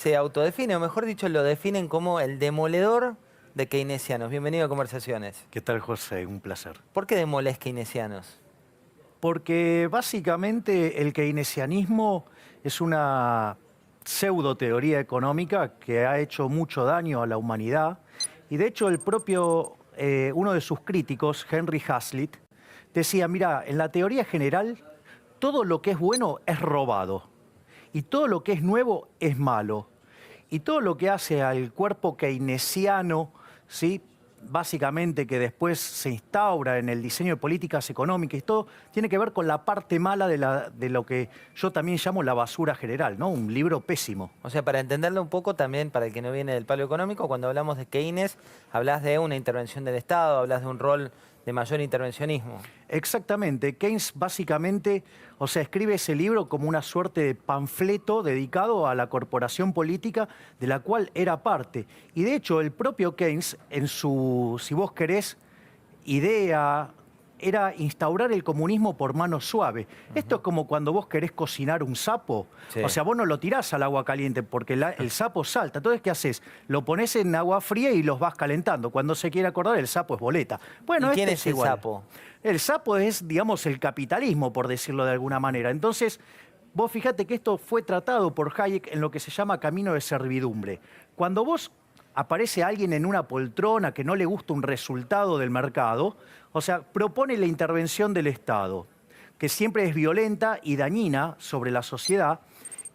Se autodefine, o mejor dicho, lo definen como el demoledor de keynesianos. Bienvenido a Conversaciones. ¿Qué tal, José? Un placer. ¿Por qué demoles keynesianos? Porque básicamente el keynesianismo es una pseudo teoría económica que ha hecho mucho daño a la humanidad. Y de hecho uno de sus críticos, Henry Hazlitt, decía, mira, en la teoría general, todo lo que es bueno es robado y todo lo que es nuevo es malo. Y todo lo que hace al cuerpo keynesiano, ¿sí? Básicamente que después se instaura en el diseño de políticas económicas y todo, tiene que ver con la parte mala de lo que yo también llamo la basura general, ¿no? Un libro pésimo. O sea, para entenderlo un poco también, para el que no viene del palo económico, cuando hablamos de Keynes, hablas de una intervención del Estado, hablas de un rol de mayor intervencionismo. Exactamente. Keynes básicamente, o sea, escribe ese libro como una suerte de panfleto dedicado a la corporación política de la cual era parte. Y de hecho, el propio Keynes, en su, si vos querés, idea, era instaurar el comunismo por mano suave. Esto es como cuando vos querés cocinar un sapo. Sí. O sea, vos no lo tirás al agua caliente porque el sapo salta. Entonces, ¿qué haces? Lo pones en agua fría y los vas calentando. Cuando se quiere acordar, el sapo es boleta. ¿Y Bueno, quién este es es el igual. sapo? El sapo es, digamos, el capitalismo, por decirlo de alguna manera. Entonces, vos fíjate que esto fue tratado por Hayek en lo que se llama camino de servidumbre. Cuando vos aparece alguien en una poltrona que no le gusta un resultado del mercado, o sea, propone la intervención del Estado, que siempre es violenta y dañina sobre la sociedad.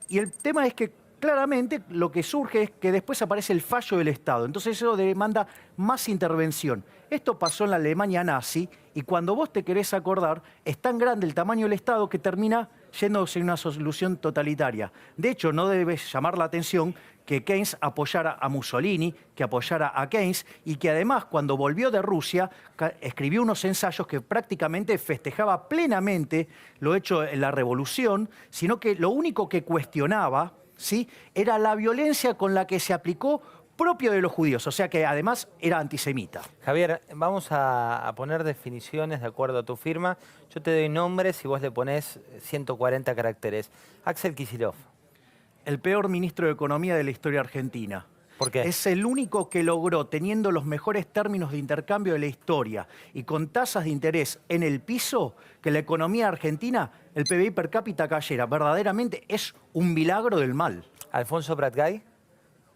Y el tema es que claramente lo que surge es que después aparece el fallo del Estado. Entonces eso demanda más intervención. Esto pasó en la Alemania nazi y cuando vos te querés acordar, es tan grande el tamaño del Estado que termina yéndose en una solución totalitaria. De hecho, no debe llamar la atención que Keynes apoyara a Mussolini, que apoyara a Keynes y que además cuando volvió de Rusia escribió unos ensayos que prácticamente festejaba plenamente lo hecho en la revolución, sino que lo único que cuestionaba, ¿sí?, era la violencia con la que se aplicó propio de los judíos, o sea que además era antisemita. Javier, vamos a poner definiciones de acuerdo a tu firma. Yo te doy nombres y vos le ponés 140 caracteres. Axel Kicillof. El peor ministro de Economía de la historia argentina. ¿Por qué? Es el único que logró, teniendo los mejores términos de intercambio de la historia y con tasas de interés en el piso, que la economía argentina, el PBI per cápita cayera. Verdaderamente es un milagro del mal. Alfonso Pratgay.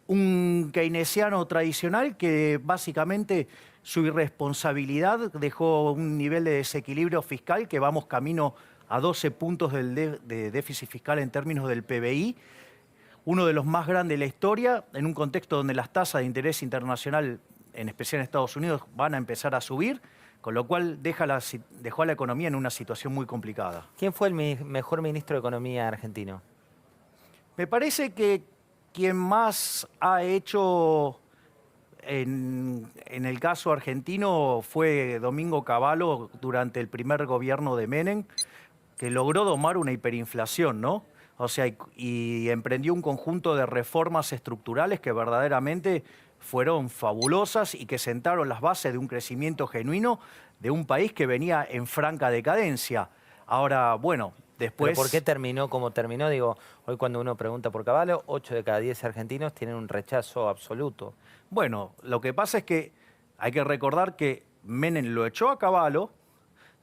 Un keynesiano tradicional que básicamente su irresponsabilidad dejó un nivel de desequilibrio fiscal que vamos camino a 12 puntos de déficit fiscal en términos del PBI, uno de los más grandes de la historia, en un contexto donde las tasas de interés internacional, en especial en Estados Unidos, van a empezar a subir, con lo cual dejó a la economía en una situación muy complicada. ¿Quién fue el mejor ministro de Economía argentino? Me parece que quien más ha hecho en el caso argentino fue Domingo Cavallo durante el primer gobierno de Menem, que logró domar una hiperinflación, ¿no? O sea, y emprendió un conjunto de reformas estructurales que verdaderamente fueron fabulosas y que sentaron las bases de un crecimiento genuino de un país que venía en franca decadencia. Ahora, bueno, ¿Pero después... por qué terminó como terminó? Digo, hoy cuando uno pregunta por Cavallo, 8 de cada 10 argentinos tienen un rechazo absoluto. Bueno, lo que pasa es que hay que recordar que Menem lo echó a Cavallo,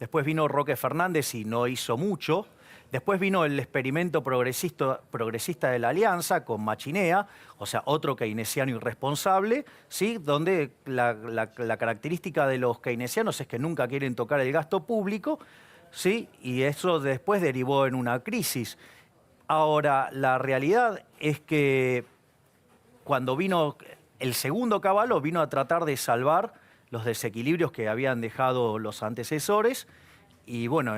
después vino Roque Fernández y no hizo mucho, después vino el experimento progresista de la Alianza con Machinea, o sea, otro keynesiano irresponsable, ¿sí?, donde la característica de los keynesianos es que nunca quieren tocar el gasto público, ¿sí?, y eso después derivó en una crisis. Ahora, la realidad es que cuando vino el segundo Cavallo, vino a tratar de salvar los desequilibrios que habían dejado los antecesores. Y bueno,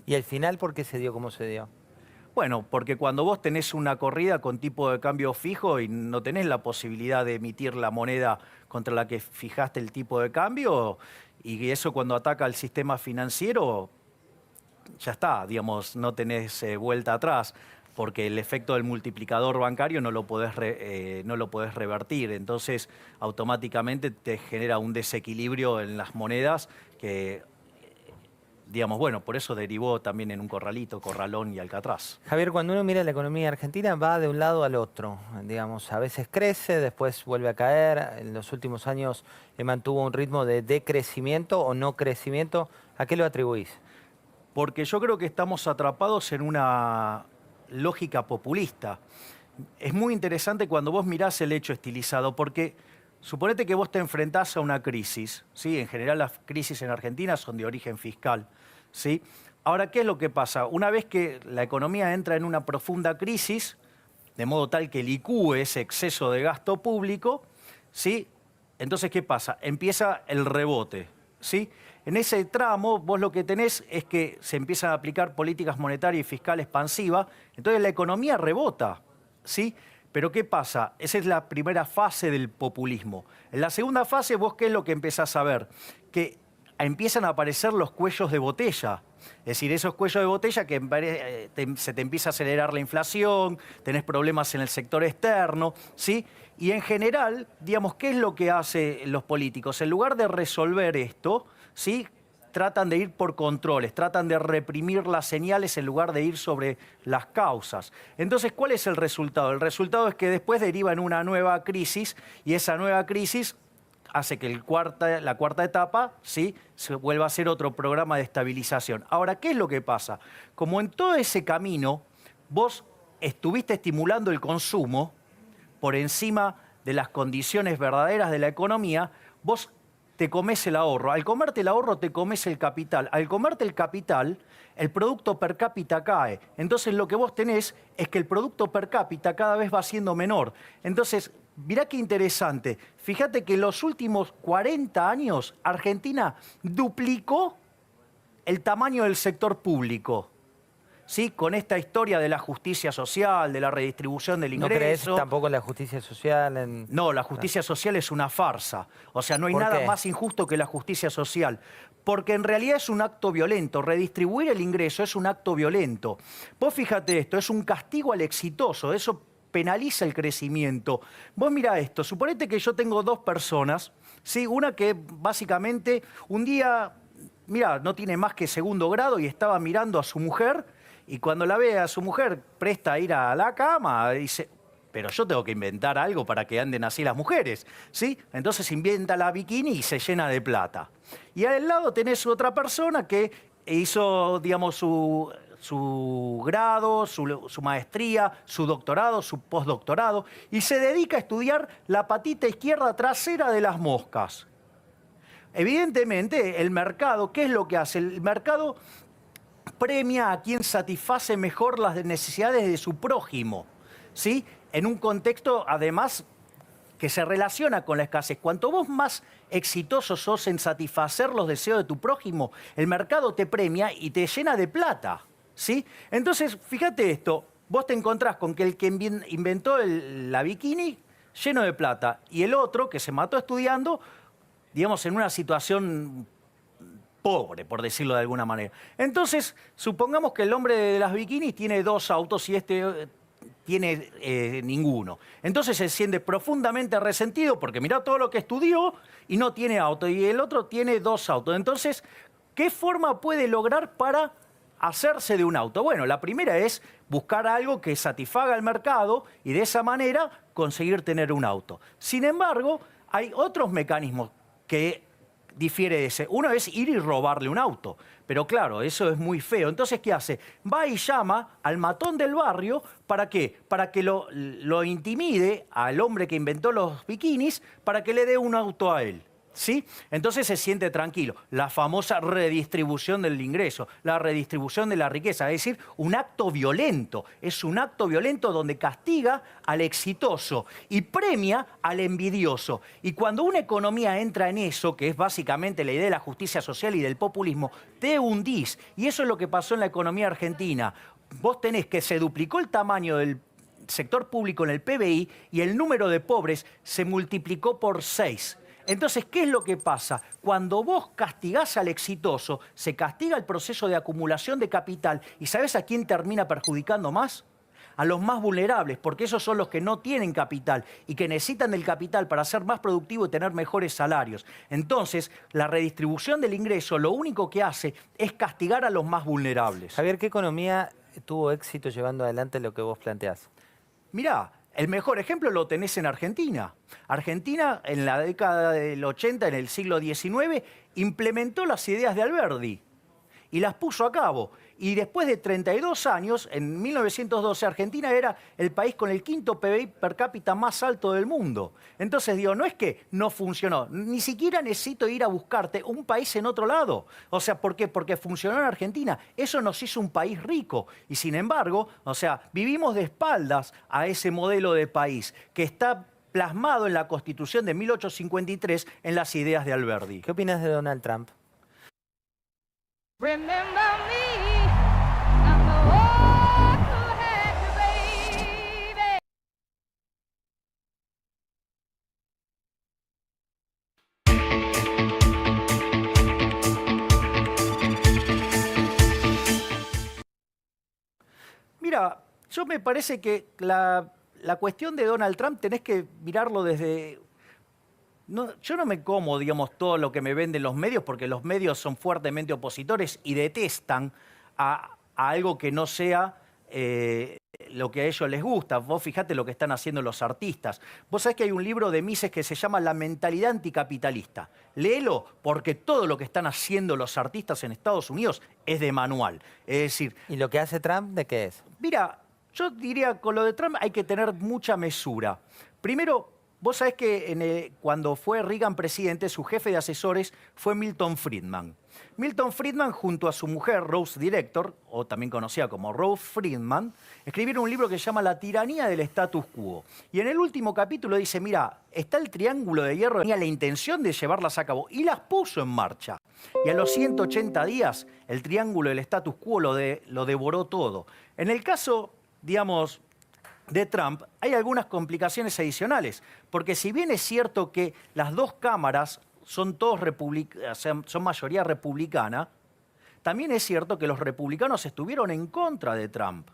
¿Y al final por qué se dio como se dio? bueno, porque cuando vos tenés una corrida con tipo de cambio fijo y no tenés la posibilidad de emitir la moneda contra la que fijaste el tipo de cambio, y eso cuando ataca al sistema financiero, ya está, digamos, no tenés vuelta atrás, porque el efecto del multiplicador bancario no lo podés revertir. Entonces, automáticamente te genera un desequilibrio en las monedas que digamos, bueno, por eso derivó también en un corralito, Corralón y Alcatraz. Javier, cuando uno mira la economía argentina va de un lado al otro, digamos, a veces crece, después vuelve a caer, en los últimos años mantuvo un ritmo de decrecimiento o no crecimiento. ¿A qué lo atribuís? Porque yo creo que estamos atrapados en una lógica populista. Es muy interesante cuando vos mirás el hecho estilizado, porque suponete que vos te enfrentás a una crisis, ¿sí? En general las crisis en Argentina son de origen fiscal, ¿sí? Ahora, ¿qué es lo que pasa? Una vez que la economía entra en una profunda crisis, de modo tal que licúe ese exceso de gasto público, ¿sí? Entonces, ¿qué pasa? Empieza el rebote, ¿sí? En ese tramo, vos lo que tenés es que se empiezan a aplicar políticas monetarias y fiscales expansivas, entonces la economía rebota, ¿sí? Pero ¿qué pasa? Esa es la primera fase del populismo. En la segunda fase, vos ¿qué es lo que empezás a ver? Que empiezan a aparecer los cuellos de botella. Es decir, esos cuellos de botella que se te empieza a acelerar la inflación, tenés problemas en el sector externo, ¿sí? Y en general, digamos, ¿qué es lo que hacen los políticos? En lugar de resolver esto, ¿sí? Tratan de ir por controles, tratan de reprimir las señales en lugar de ir sobre las causas. Entonces, ¿cuál es el resultado? El resultado es que después deriva en una nueva crisis y esa nueva crisis hace que la cuarta etapa, ¿sí?, se vuelva a ser otro programa de estabilización. Ahora, ¿qué es lo que pasa? Como en todo ese camino vos estuviste estimulando el consumo por encima de las condiciones verdaderas de la economía, vos te comes el ahorro. Al comerte el ahorro te comes el capital. Al comerte el capital, el producto per cápita cae. Entonces lo que vos tenés es que el producto per cápita cada vez va siendo menor. Entonces, mirá qué interesante. Fíjate que en los últimos 40 años Argentina duplicó el tamaño del sector público. ¿Sí? Con esta historia de la justicia social, de la redistribución del ingreso. ¿No crees tampoco en la justicia social? No, la justicia social es una farsa. O sea, no hay nada más injusto que la justicia social. Porque en realidad es un acto violento. Redistribuir el ingreso es un acto violento. Vos fíjate esto, es un castigo al exitoso. Eso penaliza el crecimiento. Vos mirá esto, suponete que yo tengo dos personas, ¿sí? Una que básicamente un día, mirá, no tiene más que segundo grado y estaba mirando a su mujer. Y cuando la ve a su mujer presta a ir a la cama, dice, pero yo tengo que inventar algo para que anden así las mujeres, ¿sí? Entonces inventa la bikini y se llena de plata. Y al lado tenés otra persona que hizo, digamos, su grado, su maestría, su doctorado, su postdoctorado, y se dedica a estudiar la patita izquierda trasera de las moscas. Evidentemente, el mercado, ¿qué es lo que hace? El mercado premia a quien satisface mejor las necesidades de su prójimo, ¿sí? En un contexto, además, que se relaciona con la escasez. Cuanto vos más exitoso sos en satisfacer los deseos de tu prójimo, el mercado te premia y te llena de plata, ¿sí? Entonces, fíjate esto, vos te encontrás con que el que inventó la bikini lleno de plata y el otro que se mató estudiando, digamos, en una situación pobre, por decirlo de alguna manera. Entonces, supongamos que el hombre de las bikinis tiene dos autos y este tiene ninguno. Entonces se siente profundamente resentido porque mirá todo lo que estudió y no tiene auto, y el otro tiene dos autos. Entonces, ¿qué forma puede lograr para hacerse de un auto? Bueno, la primera es buscar algo que satisfaga al mercado y de esa manera conseguir tener un auto. Sin embargo, hay otros mecanismos que difiere de ese. Uno es ir y robarle un auto, pero claro, eso es muy feo. Entonces, ¿qué hace? Va y llama al matón del barrio, ¿para qué? Para que lo intimide al hombre que inventó los bikinis, para que le dé un auto a él, ¿sí? Entonces se siente tranquilo. La famosa redistribución del ingreso, la redistribución de la riqueza, es decir, un acto violento. Es un acto violento donde castiga al exitoso y premia al envidioso. Y cuando una economía entra en eso, que es básicamente la idea de la justicia social y del populismo, te hundís. Y eso es lo que pasó en la economía argentina. Vos tenés que se duplicó el tamaño del sector público en el PBI y el número de pobres se multiplicó por 6. Entonces, ¿qué es lo que pasa? Cuando vos castigás al exitoso, se castiga el proceso de acumulación de capital. ¿Y sabés a quién termina perjudicando más? a los más vulnerables, porque esos son los que no tienen capital y que necesitan del capital para ser más productivos y tener mejores salarios. Entonces, la redistribución del ingreso lo único que hace es castigar a los más vulnerables. Javier, ¿qué economía tuvo éxito llevando adelante lo que vos planteás? Mirá, el mejor ejemplo lo tenés en Argentina. Argentina, en la década del 80, en el siglo XIX, implementó las ideas de Alberdi y las puso a cabo. Y después de 32 años, en 1912, Argentina era el país con el quinto PBI per cápita más alto del mundo. Entonces, digo, no es que no funcionó, ni siquiera necesito ir a buscarte un país en otro lado. O sea, ¿por qué? Porque funcionó en Argentina. Eso nos hizo un país rico. Y sin embargo, o sea, vivimos de espaldas a ese modelo de país que está plasmado en la Constitución de 1853 en las ideas de Alberdi. ¿Qué opinas de Donald Trump? Remember me, I'm the one who had you, baby. Mira, yo me parece que la cuestión de Donald Trump tenés que mirarlo desde... yo no me como, digamos, todo lo que me venden los medios, porque los medios son fuertemente opositores y detestan a algo que no sea lo que a ellos les gusta. Vos fijate lo que están haciendo los artistas. Vos sabés que hay un libro de Mises que se llama La mentalidad anticapitalista. Léelo, porque todo lo que están haciendo los artistas en Estados Unidos es de manual. Es decir, ¿Y lo que hace Trump de qué es? mira, yo diría, con lo de Trump hay que tener mucha mesura. Primero, vos sabés que cuando fue Reagan presidente, su jefe de asesores fue Milton Friedman. Milton Friedman, junto a su mujer, Rose Director, o también conocida como Rose Friedman, escribieron un libro que se llama La tiranía del status quo. Y en el último capítulo dice, mira, está el triángulo de hierro, tenía la intención de llevarlas a cabo y las puso en marcha. Y a los 180 días, el triángulo del status quo lo devoró todo. En el caso, digamos, de Trump, hay algunas complicaciones adicionales, porque si bien es cierto que las dos cámaras son son mayoría republicana, también es cierto que los republicanos estuvieron en contra de Trump.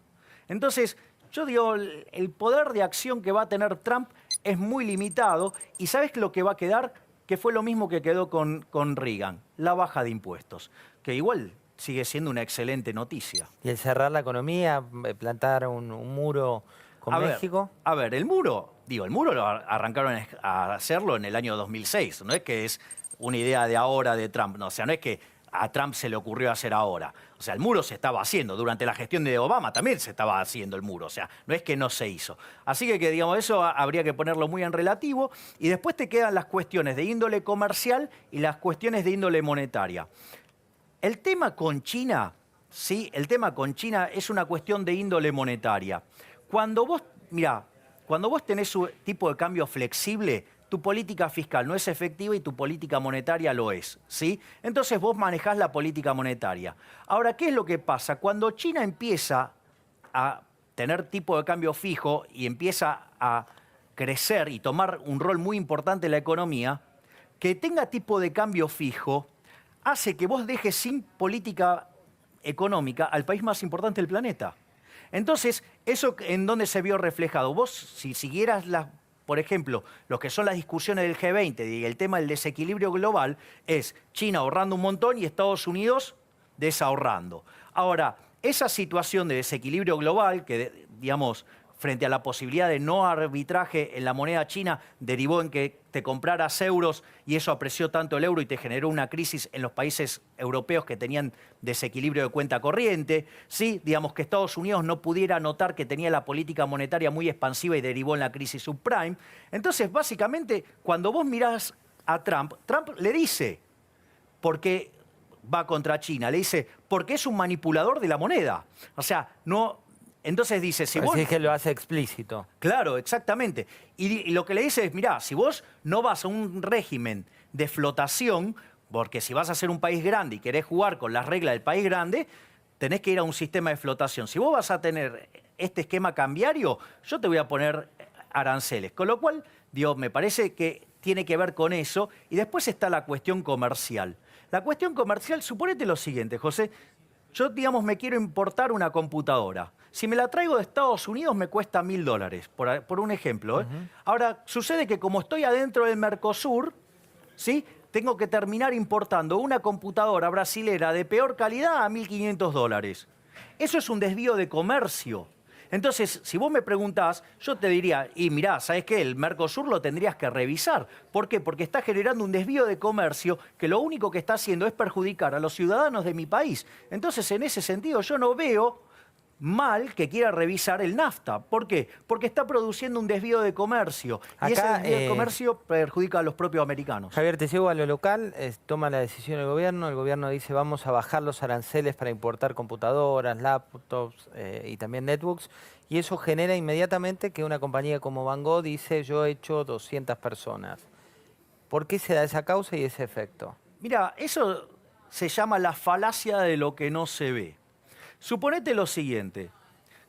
Entonces, yo digo, el poder de acción que va a tener Trump es muy limitado, y ¿sabes lo que va a quedar? Que fue lo mismo que quedó con Reagan, la baja de impuestos, que igual sigue siendo una excelente noticia. ¿Y el cerrar la economía, plantar un muro con México? A ver, el muro lo arrancaron a hacerlo en el año 2006. No es que es una idea de ahora de Trump. No, o sea, no es que a Trump se le ocurrió hacer ahora. O sea, el muro se estaba haciendo. Durante la gestión de Obama también se estaba haciendo el muro. O sea, no es que no se hizo. Así que digamos, eso habría que ponerlo muy en relativo. Y después te quedan las cuestiones de índole comercial y las cuestiones de índole monetaria. El tema con China, sí, el tema con China es una cuestión de índole monetaria. Cuando vos tenés un tipo de cambio flexible, tu política fiscal no es efectiva y tu política monetaria lo es, ¿sí? Entonces vos manejás la política monetaria. Ahora, ¿qué es lo que pasa? Cuando China empieza a tener tipo de cambio fijo y empieza a crecer y tomar un rol muy importante en la economía, que tenga tipo de cambio fijo hace que vos dejes sin política económica al país más importante del planeta. Entonces, ¿eso en dónde se vio reflejado? Vos, si siguieras, por ejemplo, lo que son las discusiones del G20 y el tema del desequilibrio global, es China ahorrando un montón y Estados Unidos desahorrando. Ahora, esa situación de desequilibrio global, que, digamos, frente a la posibilidad de no arbitraje en la moneda china, derivó en que te compraras euros y eso apreció tanto el euro y te generó una crisis en los países europeos que tenían desequilibrio de cuenta corriente. Sí, digamos que Estados Unidos no pudiera notar que tenía la política monetaria muy expansiva y derivó en la crisis subprime. Entonces, básicamente, cuando vos mirás a Trump, Trump le dice, porque va contra China, le dice, porque es un manipulador de la moneda. O sea, no... Entonces dice, si vos... Así es que lo hace explícito. Claro, exactamente. Y lo que le dice es, mirá, si vos no vas a un régimen de flotación, porque si vas a ser un país grande y querés jugar con las reglas del país grande, tenés que ir a un sistema de flotación. Si vos vas a tener este esquema cambiario, yo te voy a poner aranceles. Con lo cual, digo, me parece que tiene que ver con eso. Y después está la cuestión comercial. La cuestión comercial, suponete lo siguiente, José. Yo, digamos, me quiero importar una computadora. Si me la traigo de Estados Unidos me cuesta $1000, por un ejemplo. ¿Eh? Ahora, sucede que como estoy adentro del Mercosur, ¿sí? Tengo que terminar importando una computadora brasilera de peor calidad a $1500. Eso es un desvío de comercio. Entonces, si vos me preguntás, yo te diría, y mirá, ¿sabés qué? El Mercosur lo tendrías que revisar. ¿Por qué? Porque está generando un desvío de comercio que lo único que está haciendo es perjudicar a los ciudadanos de mi país. Entonces, en ese sentido, yo no veo mal que quiera revisar el NAFTA. ¿Por qué? Porque está produciendo un desvío de comercio. Y Acá, ese desvío de comercio perjudica a los propios americanos. Javier, te llevo a lo local, toma la decisión el gobierno dice vamos a bajar los aranceles para importar computadoras, laptops y también netbooks, y eso genera inmediatamente que una compañía como Van Gogh dice yo he hecho 200 personas. ¿Por qué se da esa causa y ese efecto? Mira, eso se llama la falacia de lo que no se ve. Suponete lo siguiente,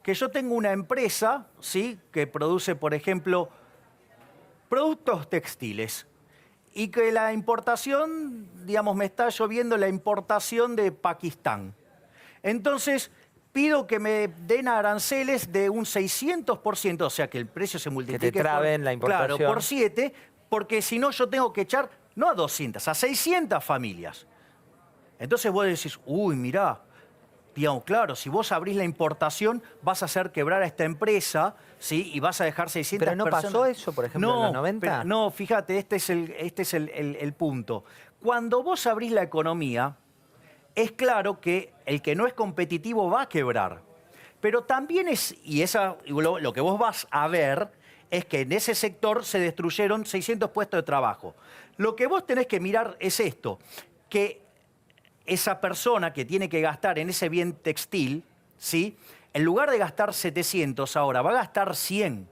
que yo tengo una empresa, ¿sí?, que produce, por ejemplo, productos textiles y que la importación, digamos, me está lloviendo la importación de Pakistán. Entonces, pido que me den aranceles de un 600%, o sea, que el precio se multiplique Que te traben la importación. Claro, por 7, porque si no yo tengo que echar, no a 200, a 600 familias. Entonces vos decís, uy, mirá, digamos, claro, si vos abrís la importación, vas a hacer quebrar a esta empresa, ¿sí? Y vas a dejar 600 ¿Pero no personas. pasó eso, por ejemplo, en los 90? No, fíjate, este es el punto. Cuando vos abrís la economía, es claro que el que no es competitivo va a quebrar. Pero también lo que vos vas a ver es que en ese sector se destruyeron 600 puestos de trabajo. Lo que vos tenés que mirar es esto, que esa persona que tiene que gastar en ese bien textil, ¿sí?, en lugar de gastar 700 ahora, va a gastar 100.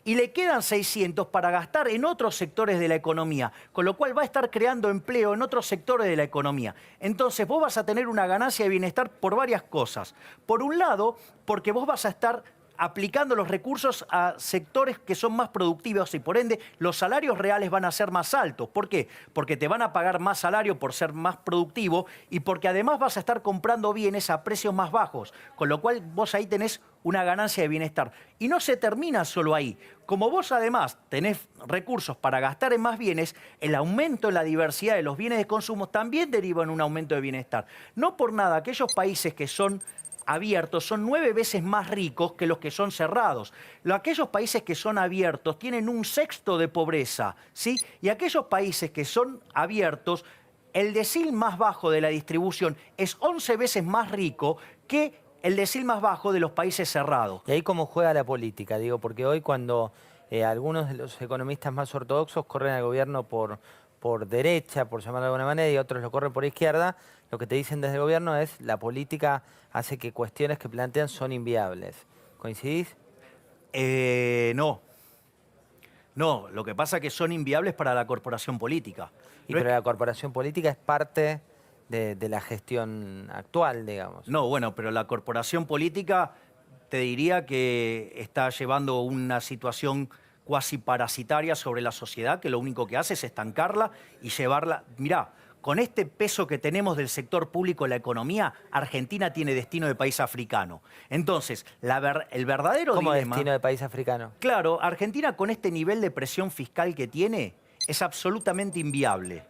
Y le quedan 600 para gastar en otros sectores de la economía, con lo cual va a estar creando empleo en otros sectores de la economía. Entonces vos vas a tener una ganancia de bienestar por varias cosas. Por un lado, porque vos vas a estar aplicando los recursos a sectores que son más productivos y por ende los salarios reales van a ser más altos. ¿Por qué? Porque te van a pagar más salario por ser más productivo y porque además vas a estar comprando bienes a precios más bajos, con lo cual vos ahí tenés una ganancia de bienestar. Y no se termina solo ahí. Como vos además tenés recursos para gastar en más bienes, el aumento en la diversidad de los bienes de consumo también deriva en un aumento de bienestar. No por nada, aquellos países que son abiertos son 9 veces más ricos que los que son cerrados. Aquellos países que son abiertos tienen un sexto de pobreza, ¿sí? Y aquellos países que son abiertos, el decil más bajo de la distribución es 11 veces más rico que el decil más bajo de los países cerrados. ¿Y ahí cómo juega la política? Digo, porque hoy cuando algunos de los economistas más ortodoxos corren al gobierno por derecha, por llamarlo de alguna manera, y otros lo corren por izquierda, lo que te dicen desde el gobierno es la política hace que cuestiones que plantean son inviables. ¿Coincidís? No. No, lo que pasa es que son inviables para la corporación política. Pero la corporación política es parte de la gestión actual, digamos. No, bueno, pero la corporación política te diría que está llevando una situación cuasi parasitaria sobre la sociedad, que lo único que hace es estancarla y llevarla. Mirá, con este peso que tenemos del sector público en la economía, Argentina tiene destino de país africano. Entonces, el verdadero ¿Cómo dilema... destino de país africano? Claro, Argentina con este nivel de presión fiscal que tiene es absolutamente inviable.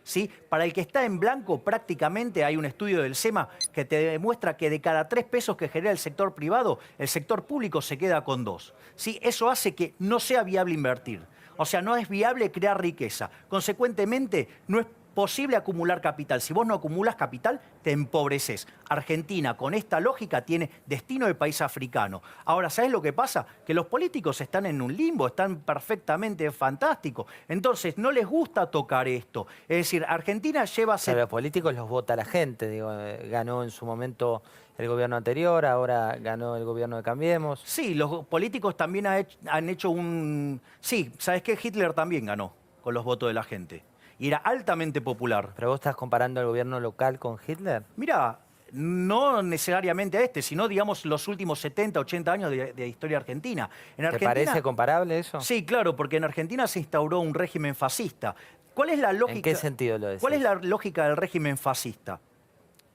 ¿Sí? Para el que está en blanco, prácticamente hay un estudio del SEMA que te demuestra que de cada 3 pesos que genera el sector privado, el sector público se queda con 2. ¿Sí? Eso hace que no sea viable invertir. O sea, no es viable crear riqueza. Consecuentemente, no es posible acumular capital. Si vos no acumulas capital, te empobreces. Argentina, con esta lógica, tiene destino de país africano. Ahora, ¿sabés lo que pasa? Que los políticos están en un limbo, están perfectamente fantásticos. Entonces, no les gusta tocar esto. Es decir, Argentina lleva... Pero los políticos los vota la gente. Digo, ganó en su momento el gobierno anterior, ahora ganó el gobierno de Cambiemos. Sí, los políticos también han hecho un... Sí, ¿sabés qué? Hitler también ganó con los votos de la gente. Y era altamente popular. ¿Pero vos estás comparando el gobierno local con Hitler? Mira, no necesariamente a este, sino, digamos, los últimos 70, 80 años de historia argentina. ¿Te parece comparable eso? Sí, claro, porque en Argentina se instauró un régimen fascista. ¿Cuál es la lógica? ¿En qué sentido lo decís? ¿Cuál es la lógica del régimen fascista?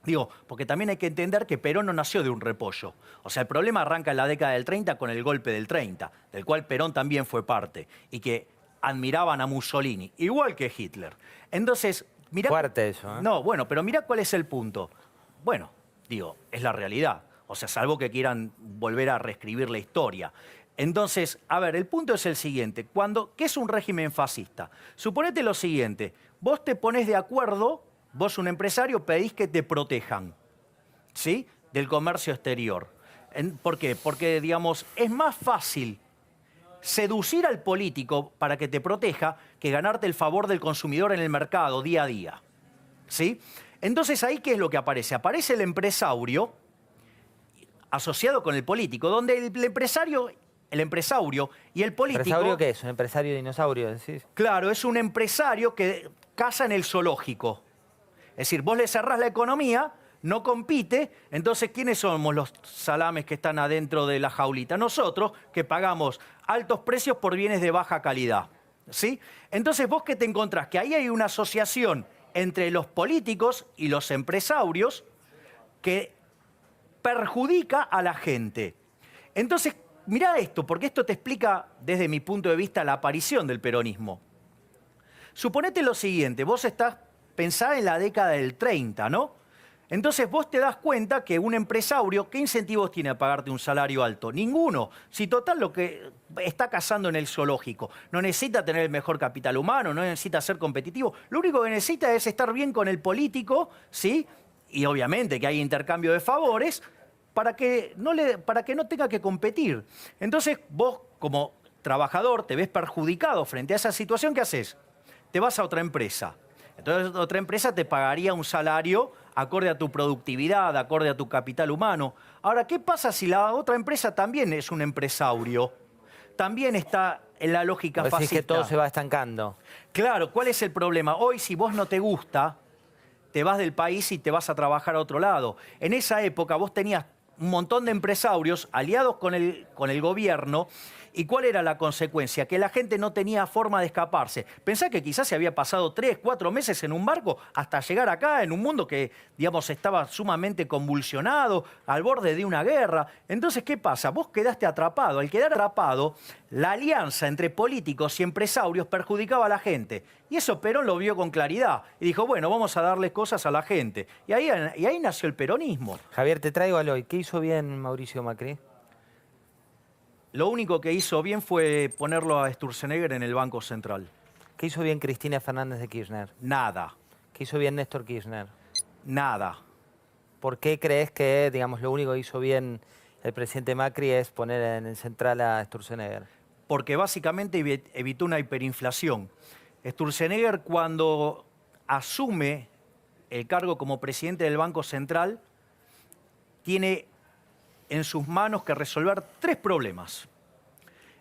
Digo, porque también hay que entender que Perón no nació de un repollo. O sea, el problema arranca en la década del 30 con el golpe del 30, del cual Perón también fue parte, y que admiraban a Mussolini, igual que Hitler. Entonces, mirá... Fuerte eso, ¿eh? No, bueno, pero mirá cuál es el punto. Bueno, digo, es la realidad. O sea, salvo que quieran volver a reescribir la historia. Entonces, a ver, el punto es el siguiente. ¿Qué es un régimen fascista? Suponete lo siguiente. Vos te pones de acuerdo, vos un empresario pedís que te protejan, ¿sí? Del comercio exterior. ¿Por qué? Porque, digamos, es más fácil seducir al político para que te proteja que ganarte el favor del consumidor en el mercado día a día, ¿sí? Entonces, ¿ahí qué es lo que aparece? Aparece el empresario asociado con el político, donde el empresario y el político... ¿Empresario qué es? ¿Un empresario dinosaurio, decís? Claro, es un empresario que caza en el zoológico. Es decir, vos le cerrás la economía, no compite, entonces ¿quiénes somos los salames que están adentro de la jaulita? Nosotros, que pagamos altos precios por bienes de baja calidad, ¿sí? Entonces, ¿vos qué te encontrás? Que ahí hay una asociación entre los políticos y los empresarios que perjudica a la gente. Entonces, mirá esto, porque esto te explica, desde mi punto de vista, la aparición del peronismo. Suponete lo siguiente, vos pensá en la década del 30, ¿no? Entonces vos te das cuenta que un empresario, ¿qué incentivos tiene a pagarte un salario alto? Ninguno. Si total lo que está cazando en el zoológico, no necesita tener el mejor capital humano, no necesita ser competitivo, lo único que necesita es estar bien con el político, ¿sí? Y obviamente que hay intercambio de favores, para que no tenga que competir. Entonces vos, como trabajador, te ves perjudicado frente a esa situación, ¿qué haces? Te vas a otra empresa. Entonces otra empresa te pagaría un salario acorde a tu productividad, acorde a tu capital humano. Ahora, ¿qué pasa si la otra empresa también es un empresario? También está en la lógica Vos decís fascista. que todo se va estancando. Claro, ¿cuál es el problema? Hoy, si vos no te gusta, te vas del país y te vas a trabajar a otro lado. En esa época vos tenías un montón de empresarios aliados con el gobierno. ¿Y cuál era la consecuencia? Que la gente no tenía forma de escaparse. Pensá que quizás se había pasado 3, 4 meses en un barco hasta llegar acá, en un mundo que, digamos, estaba sumamente convulsionado, al borde de una guerra. Entonces, ¿qué pasa? Vos quedaste atrapado. Al quedar atrapado, la alianza entre políticos y empresarios perjudicaba a la gente. Y eso Perón lo vio con claridad. Y dijo, bueno, vamos a darles cosas a la gente. Y ahí nació el peronismo. Javier, te traigo al hoy. ¿Qué hizo bien Mauricio Macri? Lo único que hizo bien fue ponerlo a Sturzenegger en el Banco Central. ¿Qué hizo bien Cristina Fernández de Kirchner? Nada. ¿Qué hizo bien Néstor Kirchner? Nada. ¿Por qué crees que, digamos, lo único que hizo bien el presidente Macri es poner en el central a Sturzenegger? Porque básicamente evitó una hiperinflación. Sturzenegger, cuando asume el cargo como presidente del Banco Central, tiene en sus manos que resolver 3 problemas.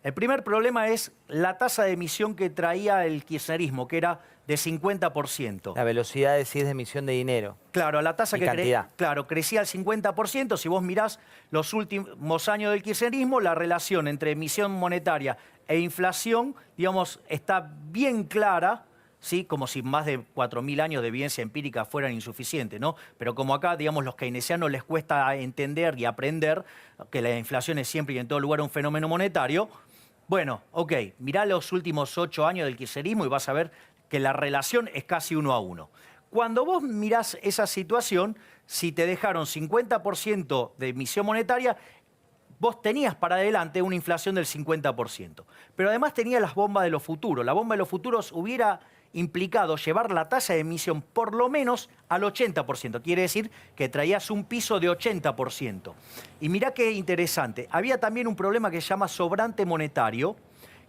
El primer problema es la tasa de emisión que traía el kirchnerismo, que era de 50%. La velocidad de emisión de dinero. Claro, la tasa Y que cantidad. crecía al 50%. Si vos mirás los últimos años del kirchnerismo, la relación entre emisión monetaria e inflación, digamos, está bien clara, ¿sí? Como si más de 4.000 años de evidencia empírica fueran insuficientes, ¿no? Pero como acá, digamos, los keynesianos les cuesta entender y aprender que la inflación es siempre y en todo lugar un fenómeno monetario, bueno, ok, mirá los últimos 8 años del kirchnerismo y vas a ver que la relación es casi 1 a 1. Cuando vos mirás esa situación, si te dejaron 50% de emisión monetaria, vos tenías para adelante una inflación del 50%. Pero además tenías las bombas de los futuros. La bomba de los futuros hubiera implicado llevar la tasa de emisión por lo menos al 80%. Quiere decir que traías un piso de 80%. Y mirá qué interesante. Había también un problema que se llama sobrante monetario,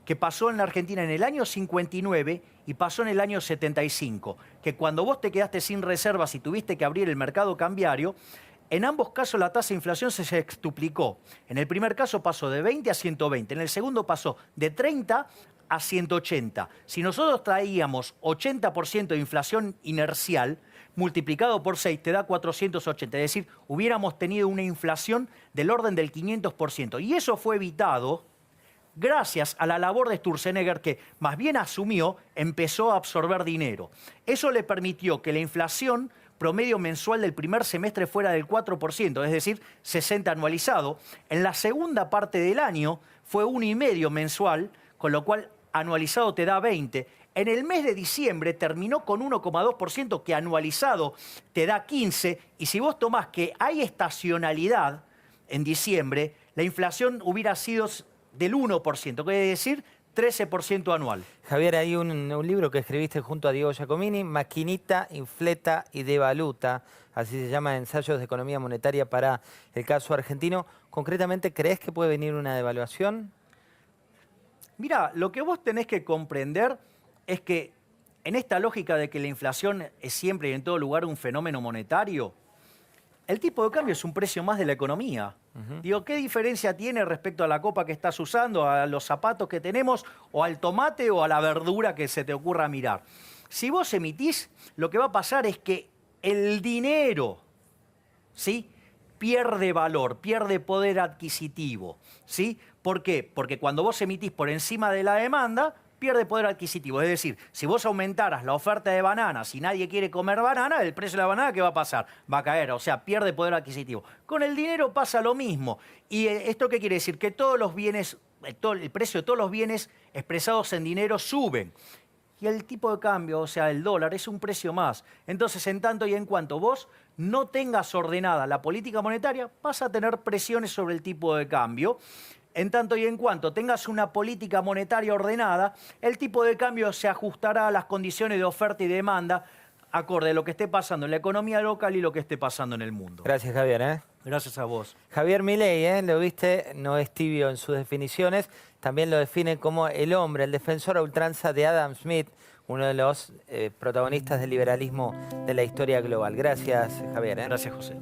que pasó en la Argentina en el año 59 y pasó en el año 75. Que cuando vos te quedaste sin reservas y tuviste que abrir el mercado cambiario, en ambos casos la tasa de inflación se sextuplicó. En el primer caso pasó de 20 a 120, en el segundo pasó de 30 a 180. Si nosotros traíamos 80% de inflación inercial, multiplicado por 6 te da 480. Es decir, hubiéramos tenido una inflación del orden del 500%. Y eso fue evitado gracias a la labor de Sturzenegger, que más bien asumió, empezó a absorber dinero. Eso le permitió que la inflación, promedio mensual del primer semestre fuera del 4%, es decir, 60 anualizado. En la segunda parte del año fue 1,5 mensual, con lo cual anualizado te da 20. En el mes de diciembre terminó con 1,2%, que anualizado te da 15. Y si vos tomás que hay estacionalidad en diciembre, la inflación hubiera sido del 1%, quiere decir 13% anual. Javier, hay un libro que escribiste junto a Diego Giacomini, Maquinita, Infleta y Devaluta, así se llama, Ensayos de Economía Monetaria para el caso argentino. Concretamente, ¿crees que puede venir una devaluación? Mira, lo que vos tenés que comprender es que en esta lógica de que la inflación es siempre y en todo lugar un fenómeno monetario, el tipo de cambio es un precio más de la economía. Digo, ¿qué diferencia tiene respecto a la copa que estás usando, a los zapatos que tenemos, o al tomate o a la verdura que se te ocurra mirar? Si vos emitís, lo que va a pasar es que el dinero, ¿sí?, pierde valor, pierde poder adquisitivo, ¿sí? ¿Por qué? Porque cuando vos emitís por encima de la demanda, pierde poder adquisitivo. Es decir, si vos aumentaras la oferta de bananas y nadie quiere comer banana, el precio de la banana, ¿qué va a pasar? Va a caer, o sea, pierde poder adquisitivo. Con el dinero pasa lo mismo. ¿Y esto qué quiere decir? Que todos los bienes, el precio de todos los bienes expresados en dinero suben. Y el tipo de cambio, o sea, el dólar, es un precio más. Entonces, en tanto y en cuanto vos no tengas ordenada la política monetaria, vas a tener presiones sobre el tipo de cambio. En tanto y en cuanto tengas una política monetaria ordenada, el tipo de cambio se ajustará a las condiciones de oferta y demanda acorde a lo que esté pasando en la economía local y lo que esté pasando en el mundo. Gracias, Javier. Gracias a vos. Javier Milei, lo viste, no es tibio en sus definiciones, también lo define como el hombre, el defensor a ultranza de Adam Smith, uno de los protagonistas del liberalismo de la historia global. Gracias, Javier. Gracias, José.